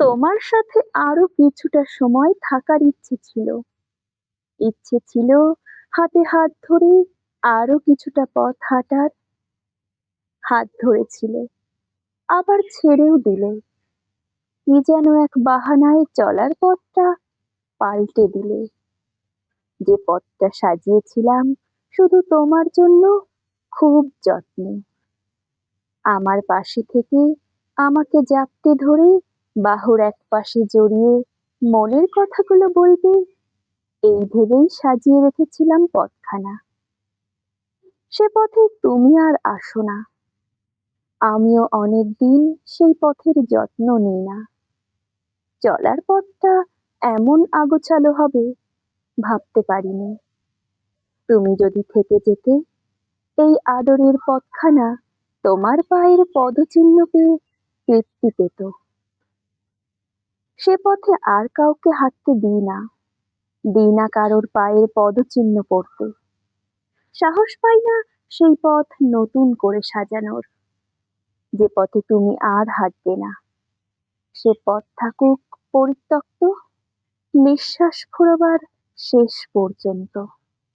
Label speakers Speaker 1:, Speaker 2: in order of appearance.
Speaker 1: তোমার সাথে আরো কিছুটা সময় থাকার ইচ্ছে ছিল। ইচ্ছে ছিল হাতে হাত ধরে আরো কিছুটা পথ হাঁটার। হাত ধরেছিলে, আবার ছেড়েও দিলে। কি যেন এক বাহানায় চলার পথটা পাল্টে দিলে। যে পথটা সাজিয়েছিলাম শুধু তোমার জন্য, খুব যত্নে। আমার পাশে থেকে আমাকে জাপটে ধরে বাহুর এক পাশে জড়িয়ে মনের কথাগুলো বলবে, এই ভেবেই সাজিয়ে রেখেছিলাম পথখানা। সে পথে তুমি আর আসো না, আমিও অনেকদিন সেই পথের যত্ন নিই না। চলার পথটা এমন আগোছালো হবে ভাবতে পারিনি। তুমি যদি থেকে যেতে, এই আদরের পথখানা তোমার পায়ের পদচিহ্ন পেয়ে তৃপ্তি পেত। সে পথে আর কাউকে হাঁটতে দিই না কারোর পায়ের পদচিহ্ন পড়তে। সাহস পাই না সেই পথ নতুন করে সাজানোর। যে পথে তুমি আর হাঁটবে না, সে পথ থাকুক পরিত্যক্ত, নিঃশ্বাস ফুরোবার শেষ পর্যন্ত।